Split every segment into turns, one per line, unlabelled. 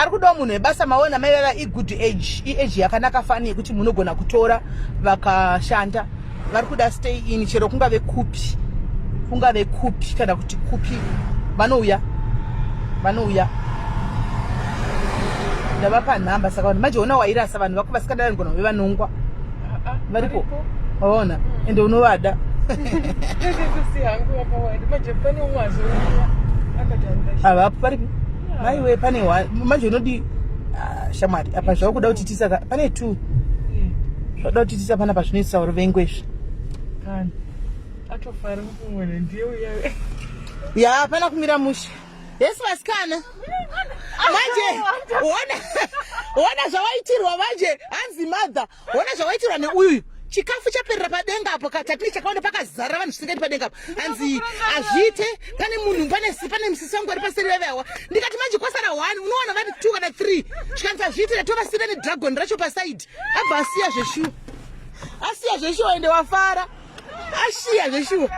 Arikuda munhu webasa maona mai vava good age. Age yakanaka fani yekuti munogona kutora vakashanda. Vari kuda stay in chero kungave kupi. Kungave kupi kana kuti kupi. Vanouya. Ndavapa nhamba saka vanhu manje ona wairasa vanhu vako vasikadai ngona vevanongwa. Varipo. Waona ende unovada. Ava paripi. Maiwe pane manje unodi shamwari apa zvakuda kuti tisaka pane 2 zvoda kuti tisa pana pazvinoisa uri vengwezvi
kana atofara kumwena ndiye uya
ya pana kumira musha yesu vasikana manje ona zvawaitirwa manje hanzi madha ona zvawaitirwa neuyu chikafu chaperera padenga apo katapiri chakaona pakazara vanhu zvisingati padenga apo hanzi azviite pane munhu pane musisi wangu ari paseri vevewa ndikati manje kwasara 1 unoona vari 2 kana 3 chikanzi azviite tovasira nedragon racho pasaidi abva asiya zveshuwa ende wafara ashiya zveshuwa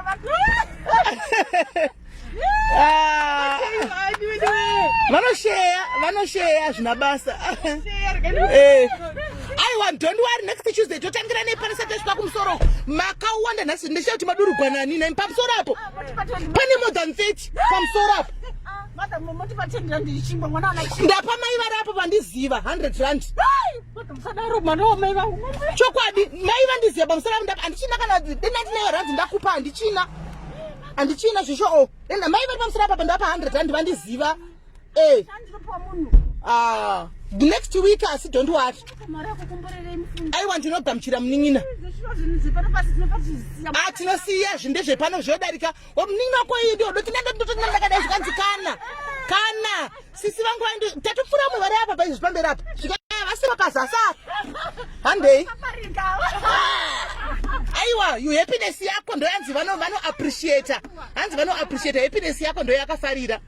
vanosheya zvina basa aiwa don't worry next Tuesday totangira nepanisa tesvika kumusoro makawanda nhasi ndesha kuti madurugwanani nai pamusoro apo pane more than 30 pamusoro apo ndapa mai vari apo vandiziva 100 rand chokwadi mai vandiziva pamusoro apo ndapa handichina kana 99 rand ndakupa handichina zvisho enda mai vari pamusoro apo ndapa 100 rand vandiziva next week asi don't worry aiwa ndinogamuchira munin'ina tinosiya zvindezvepano zvodarika munin'ina wako iyi odoti ndakadai zvikanzi kana sisi vangu tatopfura mwe vari apa paizvipamberi apa vasima pazasa handei aiwa you happiness yako ndo yanzi vano appreciate hanzi vano appreciate happiness yako ndo yakafarira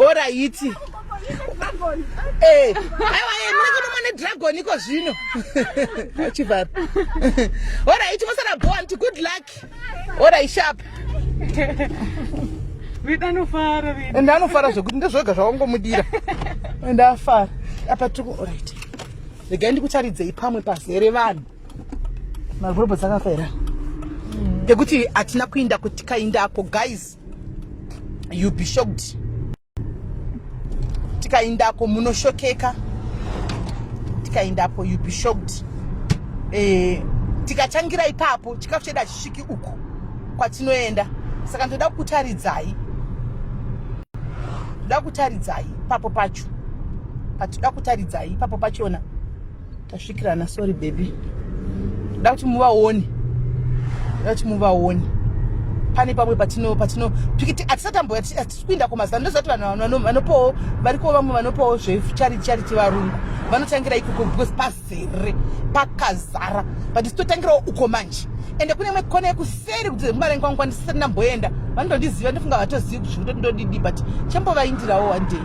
alright aiwa mune dragon iko zvino achivara alright mosara born to good luck alright sharp ndanofara zvokuti ndezvoga zvawangomudira ndafara apa tiri alright regai ndikutaridzei pamwe pazere vanhu marobho dzakafaira ngekuti hatina kuinda kuti tikaindako guys you be shocked tikaindako munoshokeka tikaindako you be shocked tikatangira ipapo chikafu chedu hachisviki uku kwatinoenda saka ndoda kutaridzai papo pacho toda kutaridzai papo pachona tasvikirana sorry baby ndoda kuti muvaone pane pamwe patino hatisatamboya kuinda kumazana ndozati vanhu vanopowo variko vamwe vanopowo zvecharity varungu vanotangira ikoko because pazere pakazara but sitotangirawo uko manje ende kune imwe kona yekuseri kuti mari kwangu ndisisati ndamboenda vanondondiziva ndofunga vatozivi kuti zvikuti ndodidi but chambovaindirawo one day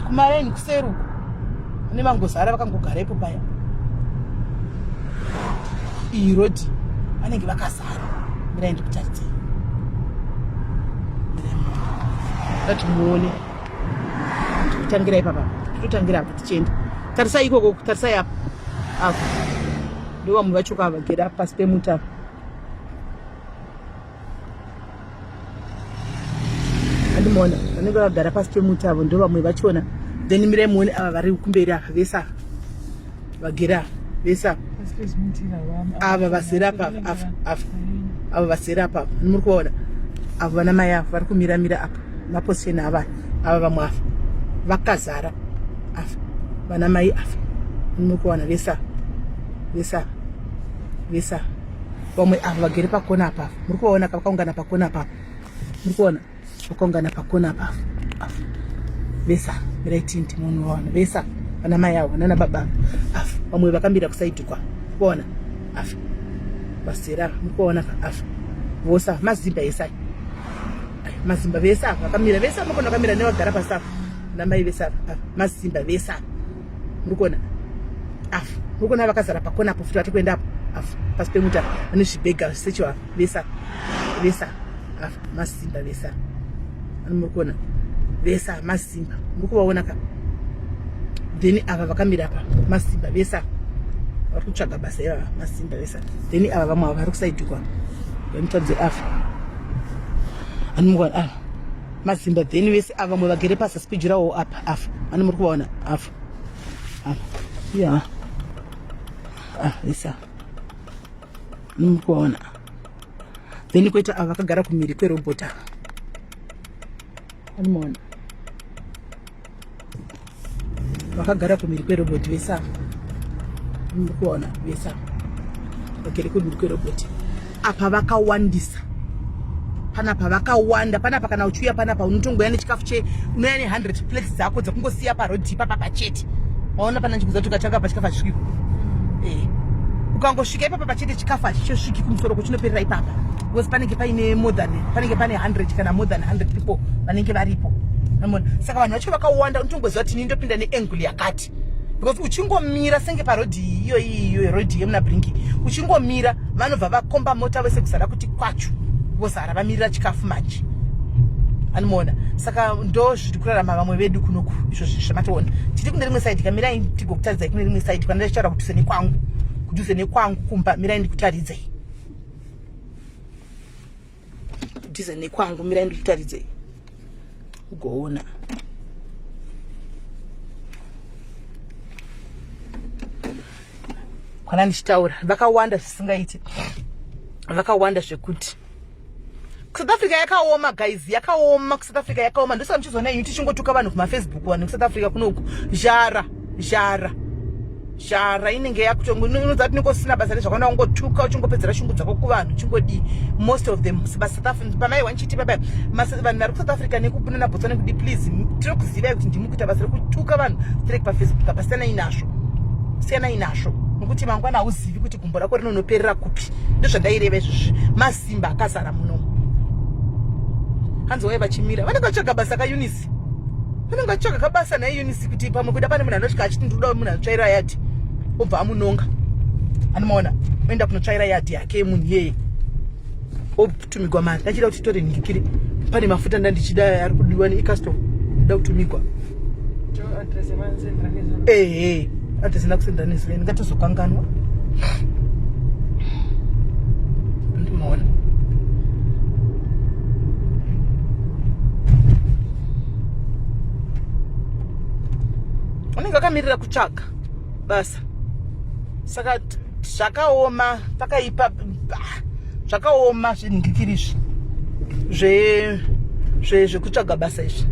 kumaraini kuseri uko ane vangozara vakangogarepo paya iyi rodi vanenge vakazara mirai ndikutaridzei dati muone tikutangira ipapa titotangira apa tichienda tarisai ikoko tarisai apa apo ndo vamwe vacho kavagera pasi pemuti apa andimona vanenge vagara pasi pemuti avo ndo vamwe vachona then mirai muone ava vari kumberi apa vesa vagera vesa ava vazera apa ava vazera apa muri kuona avo vana mai avo vari kumiramira apa maposeni ava vamwe afa vakazara afa vana mai afa muri kuona vesa vamwe avo vagere pakona apa muri kuona vakaungana pakona apa muri kuona vakaungana pakona apa afa vesa miraitinti munhu waona vesa vana mai avo nana baba afa vamwe vakamira kusaidi kwa kuona afa vasera muri kuona afa vosa mazimba esai mazimba vesa vakamira vesa mukona vakamira nevagara pasafa namai vesa mazimba vesa muri kuona afa muri kuona vakazara pakona apo futi vari kuenda apo afa pasi pemuta vane zvibhega zvisechiwa vesa afa mazimba vesa muri kuona vesa mazimba muri kuvaona ka then ava vakamira pa masimba vesa vari kutsvaga basa ivava masimba vesa then ava vamwe vari kusaidi kwa vemutadzi afa anomugwana ava masimba then vese ava vamwe vagere pasi speed rawo apa afa ani muri kuvaona afa ya vesa ani muri kuvaona then koita ava vakagara kumhiri kwerobota animona vakagara kumhiri kweroboti vesa muri kuona vesa vakere kumhiri kweroboti apa vakawandisa panapa vakawanda panapa kana uchiuya panapa unotongoya nechikafu unouya ne100 plates dzako dzekungosiya parodhi ipapa pachete waona pana nzvimbo dzatokatanga pachikafu hachisviki ukangosvika ipapa pachete chikafu hachichosviki kumusoro kuchinoperera ipapa because panenge paine panenge pane 100 kana more than 100 people vanenge varipo. Saka vanhu vacho vakawanda unotongoziva kuti ndopinda neangle yakati because uchingomira senge parodhi iyo rodhi yemuna bringi uchingomira vanobva vakomba mota vese kuzara kuti kwacho vozara vamirira chikafu manje animona. Saka ndo zviri kurarama vamwe vedu kunoku izvo zvamatoona tiri kune rimwe side kamirai tigokutaridzai kune rimwe side kana ndichitaura kudhuze nekwangu kumba mirai ndikutaridzai kudhuze nekwangu mirai ndikutaridzai ugoona kana ndichitaura vakawanda zvisingaiti vakawanda zvekuti South Africa yakaoma guys yakaoma South Africa yakaoma ndosaka muchizoona inyu tichingotuka vanhu kumaFacebook vanhu South Africa kunoku zhara inenge yakutongonoza kuti nikosina basa rezvakanda ungotuka uchingopedzera shungu dzako kuvanhu chingodi most of them South Africa pamai wanchiti baba vanhu vari kuSouth Africa nekubunana Botswana kudi please tiri kuzivai kuti ndimi kuita basa rekutuka vanhu straight paFacebook apa siyana inazvo nokuti mangwana hauzivi kuti gumbo rako rinonoperera kupi ndozvandaireva izvozvi masimba akazara munomu hanzi wai vachimira vanenge vatsvaga basa kaUnisi vanenge vatsvaga kabasa naeUnisi kuti pamwe kuda pane munhu anosvika achiti ndoda munhu anotsvaira yadhi obva amunonga anomaona oenda kunotsvaira yadhi yake munhu yeye otumigwa mari ndachida kuti tore nhingikiri pane mafuta ndandichida ari kudiwa neicustom nda kutumigwa atizina kusendera nezveni ngatizokanganwa ndinoona unenge akamirira kutsvaga basa saka zvakaoma takaipa zvakaoma zvinhingikirizvi zvekutsvaga basa izvi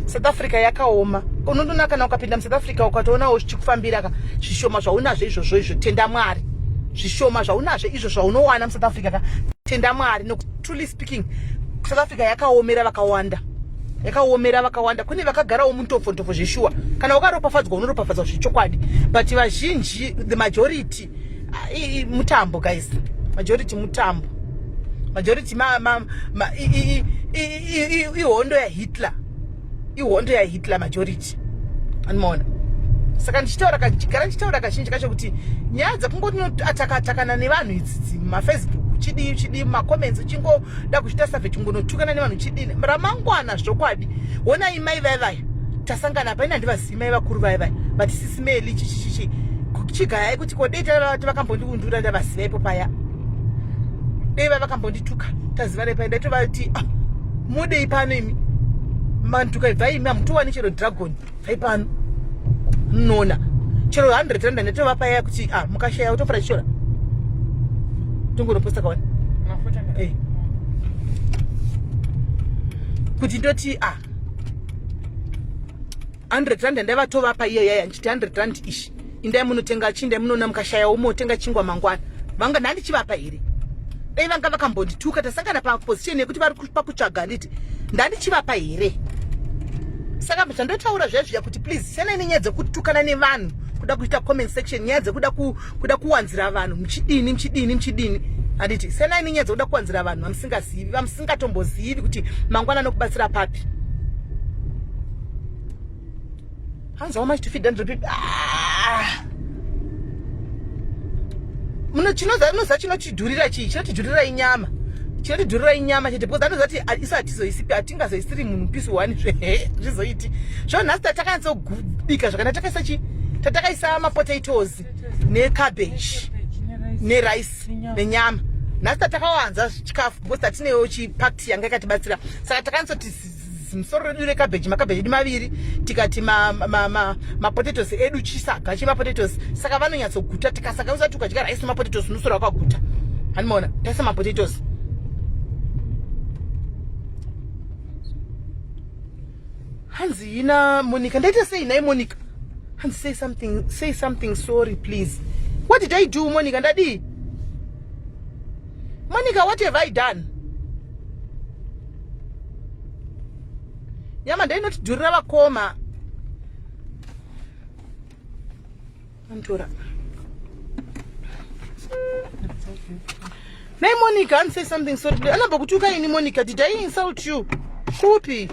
South Africa yakaoma unondona kana ukapinda muSouth Africa ukatoonawo zvichikufambira zvishoma zvaunazvo izvozvo tenda Mwari zvishoma zvaunazvo izvo zvaunowana muSouth Africa tenda Mwari nokuti truly speaking South Africa yakaomera vakawanda kune vakagarawo muntofo zveshuwa kana ukaropafadzwa unoropafadzwa zvechokwadi but vazhinji the majority mutambo guys majority mutambo majority ihondo yaHitler majority anomaona. Saka ndichigara ndichitaura kazhinji kacho kuti nyaya dzekungoatakana nevanhu idzi maFacebook chidii macomments uchingoda kuchita safe chingonotukana nevanhu chidini ramangwana zvokwadi honai mai vaivaya tasangana paina ndivazivi mai vakuru vaivaya but SIS MELLY chigayai kuti kodei vakambondiundura ndavazivaipo paya dei vakambondituka taziva repai ndaitova kuti mudei pano imi mantuka ibvai imi hamutowani chero dragon bvai pano nona chero 100 rand ndetova paya kuti mukashaya utofara chishora tongonoposta kawani kuti ndoti 100 rand ndaivatova pa yaya nchiti 100 rand ishi indai munotenga chindai munona mukashayawo motenga chingwa mangwana vanga ndandichivapa here dai vanga vakambondituka tasangana paposition yekuti vari pakutsvaga nditi ndandichivapa here. Saka zvandotaura zvezviya kuti please senai nenyaya dzekutukana nevanhu kuda kuita comment section nyaya dzekuda kuwanzira vanhu muchidini handiti senai nenyaya dzekuda kuwanzira vanhu vamusingazivi vamusingatombozivi kuti mangwana anokubatsira papi. Hands how much to feed 100 people chinoza chinochidhurira chii chinotidhurira inyama chinotidhurira inyama chete because anozati isa atizoisipi atingazoisiri munhu pisi 1 zvizoiti zvo nhasi tatakanyatsobika zvakanaka takaisa tatakaisa mapotatoes necabbage nerice nenyama nhasi tatakawanza chikafu because tatinewo chipact yanga ikatibatsira saka takanyatsoti musoro redu recabbage makabbage edu maviri tikati mapotatoes edu chisaga chemapotatoes saka vanonyatsoguta tikasaka usati ukadya rice nemapotatoes unosora wakaguta handimaona taisa mapotatoes hanzi ina Monica ndaita sei nai Monica hanzi say something sorry please what did I do Monica ndadi Monica what have I done yama ndainotidhurira vakoma antora nai Monica and say something sorry please anamba kuti ukaini Monica did I insult you shupi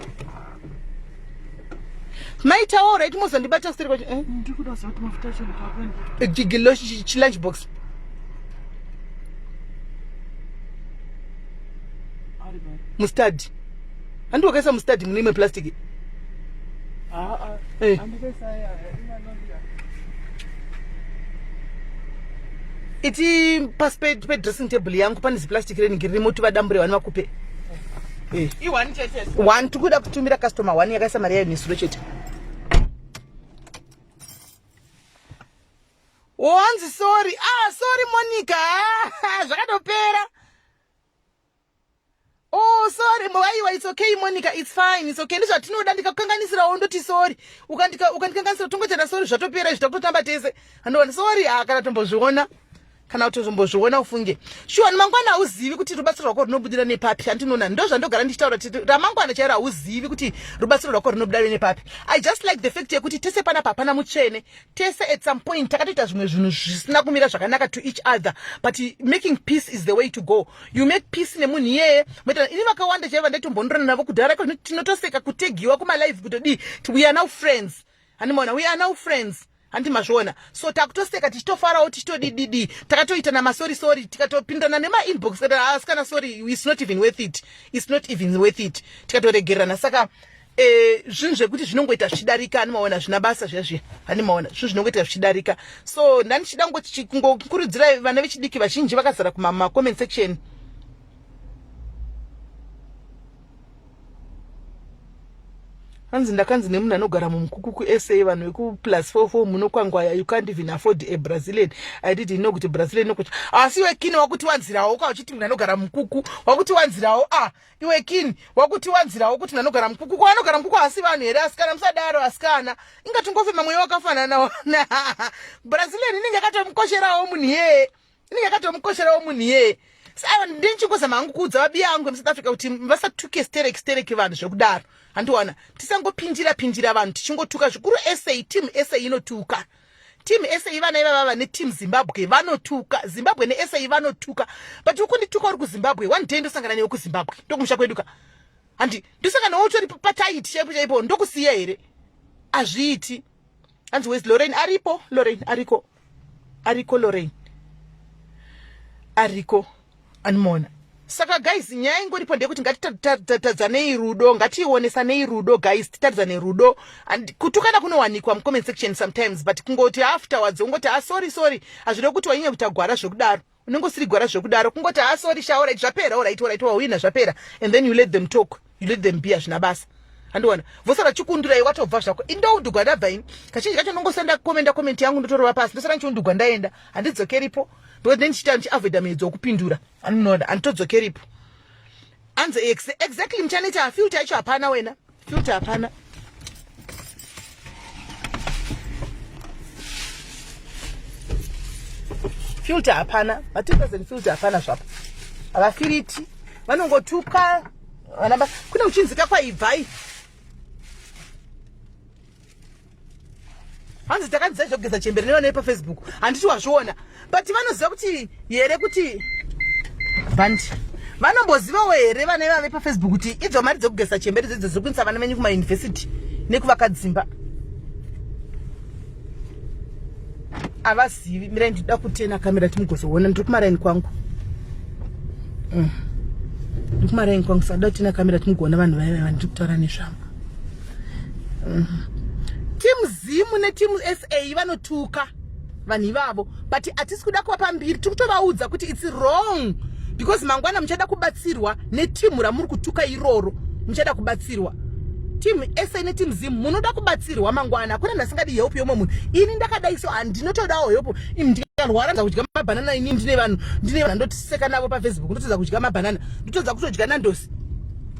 maitaura iti mozondibata siri kwacho
ndikuda zoti mafuta chino
gilo lunch box mustard andi wakaisa mustard mune imwe plastic iti pasi pedressing table yangu pane ziplastic renigi ririmo tivadambure vani vakupe one tikuda kutumira customer 1 yakaisa mari yayo nesuro chete wanzi sorry sorry Monica zvakatopera sorry aiwa it's okay Monica it's fine it's okay ndizvatinoda ndikakukanganisirawo ndoti sorry ukandikanganisira tongotenda sorry zvatopera izvi takutotamba tese andoona sorry kana tombozviona kana kutozombozviona ufunge shuwa mangwana hauzivi kuti rubatsiro rwako runobudira nepapi andinoona ndo zvandogara ndichitaura kuti ramangwana chairo hauzivi kuti rubatsiro rwako runobudira nepapi I just like the fact yekuti tese pana papana mutsvene tese at some point takatoita zvimwe zvinhu zvisina kumira zvakanaka to each other but making peace is the way to go you make peace nemunhu iyeye moita ini vakawanda chaiva ndaitombonorana navo kudhara tinotoseka kutegiwa kumalive kutodi we are now friends andimoona we are now friends handi mazviona so takutoseka tichitofarawo tichitodididi takatoitana masori tikatopindana nemainbox kana sorry it's not even worth it tikatoregerana saka zvinhu zvekuti zvinongoita zvichidarika handimaona zvina basa zvezvi handimaona zvinhu zvinongoita zvichidarika so ndanichida kungokurudzira vana vechidiki vazhinji vakazara kumacomment section hanzi ndakanzi nemunhu anogara mumukuku kuSA vanhu vekuplus 44 munokwangwaya you can't even afford a Brazilian I didn't know kuti Brazilian nokuti asi iwe kini wakuti wanzirawo kwa uchiti munhu anogara mumukuku wakuti wanzirawo iwe kini wakuti wanzirawo kuti anogara mumukuku kwa anogara mumukuku asi vanhu here asikana musadaro asikana ingatongofema mweya wakafanana na Brazilian inenge yakatomkosherawo munhu yeye saka ndinchingozama hangu kuudza vabiya vangu vemusouth Africa kuti vasatuke stereki vanhu zvekudaro handiwana tisangopinjira vanhu tichingotuka zvikuru team SA inotuka team SA vana ivava neteam Zimbabwe vanotuka Zimbabwe neSA vanotuka but ukundituka uri kuZimbabwe one day ndosangana newe kuZimbabwe ndokumusha kweduka handi ndosangana utori pataiti chaipo ndokusiya here azviiti hanzi where's Lorraine ariko animona saka guys nyaya ingoripo ndeyekuti ngatitadzanei rudo ngatiionesanei rudo guys titadzane rudo and kutukana kunowanikwa mucomment section sometimes but kungoti afterwards ungoti sorry hazvide kuti wanyanya kuti agwara zvekudaro unongosiri gwara zvekudaro kungoti sorry shaura zvapera alright wawina zvapera and then you let them talk you let them be hazvina basa handiwana vosara chikundurai watobva zvako indoudugwa ndabva ini kazhinji kacho ndongosenda comment yangu ndotorova pasi ndosara ndichiundugwa ndaenda handidzokeripo because ndichita ndichiavoida miedzo okupindura andinoda handitodzokeripo anze exactly mchaneta filter yacho hapana wena filter hapana filter hapana ma2000 filter hapana zvapo havafiriti vanongotuka kuna uchinzika kwaibvai hanzi takanzai zvokugeza chembere nevana pafacebook handiti wazviona but vanoziva kuti here kuti bandi vanombozivawo here vana ivave pafacebook kuti idzo mari dzokugeza chembere dzedzo dzekuinisa vana venyu kumayunivhesiti nekuvaka dzimba avazivi mirai ndida kutena kamera timugozoona ndiri kumaraini kwangu ndikumaraini kwangu sada tina kamera timugona vanhu vaya vandiri kutaura nezvamo. Timu zimu netimu SA vanotuka vanhu ivavo, but hatisi kuda kuva pambiri, tiri kutovaudza kuti it's wrong because mangwana muchada kubatsirwa netimu ramuri kutuka iroro, muchada kubatsirwa. Timu SA netimu zimu munoda kubatsirwa mangwana, hakuna ndasingadi help yomwe munhu. Ini ndakadai so handinotodawo help. Ndikarwara ndakudya mabanana, ini ndine vanhu ndotiseka navo paFacebook, ndotodza kudya mabanana, ndotodza kutodya nandosi.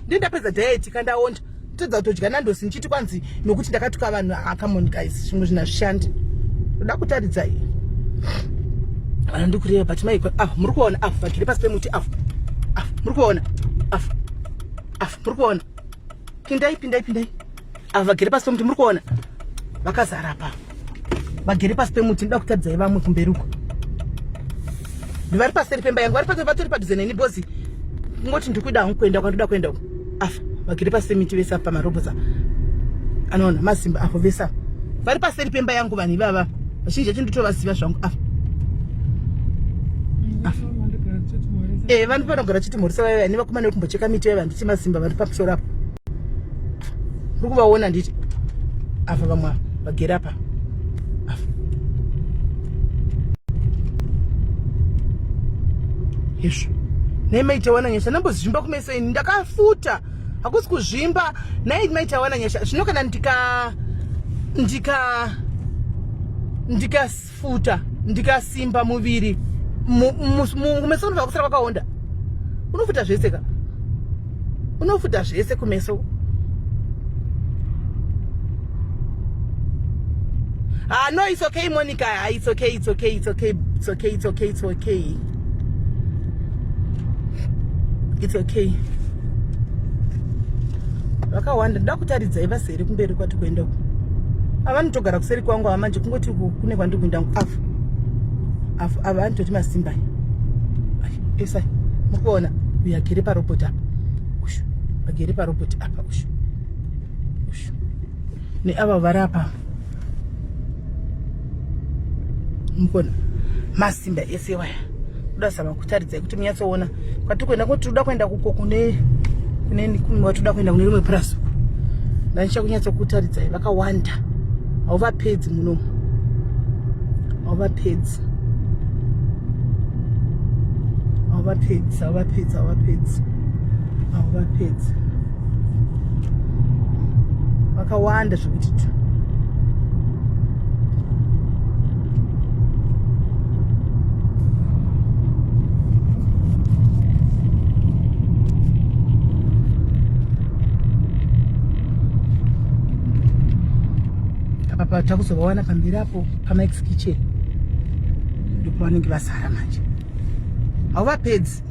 Ndindapedza diet kandaonda, ndotodza kutodya nandosi ndichiti kwanzi nokuti ndakatuka vanhu. Come on guys, zvimwe zvinazvishandi. Ndoda kutaridzai. Ndikureva but mai muri kuona vakiri pasi pemuti muri kuona muri kuona. Pindai vagere pasi pemuti muri kuona vakazara apa, vagere pasi pemuti. Ndoda kutaridzai vamwe kumberi uko vari paseri pemba yangu, vari pasi vatori padhuze neni bozi, ngoti ndikuda hangu kuenda kwandoda kuenda uko. Vagere pasi pemiti vese apa marobotsa anoona mazimba apo vese apa vari paseri pemba yangu vanhu ivava vazhinji vacho nditovaziva zvangu. Vanhu vanogara chitimhorisa vaya vane vakomana vekumbocheka miti vaya vanditi mazimba vari pamusoro apo. Uri kuvaona nditi afa vamwe vagere apa. Izvo nei maitawana nyasha, ndambozvimba kumeso ini, ndakafuta, hakusi kuzvimba. Nei maitawana nyasha zvino kana ndikafuta ndikasimba muviri kumeso unobva kusara kwakaonda. Unofuta zvese ka, unofuta zvese kumeso. No, it's okay Monica, it's okay. Vakawanda. Ndoda kutaridzai vaseri kumberi kwati kuenda uko. Avanotogara kuseri kwangu amanje kungoti kune kwandiri kuenda uko. Ava vanototi masimba. Esai muri kuona uyu agere paroboti apa. Agere paroboti apa. Neava vari apa mukona masimba ese waya. Kuda zama kutaridzai kuti munyatsoona kwati kuenda, kuti toda kuenda kuko kune watoda kuenda kune rimwe purazi uko. Ndanisha kunyatso kutaridzai vakawanda. Hauvapedzi munomu, hauvapedzi. Vakawanda zvokuti apa takuzovawana pamberi apo pamax kitchen ndipo vanenge vasara manje. Hauvapedzi.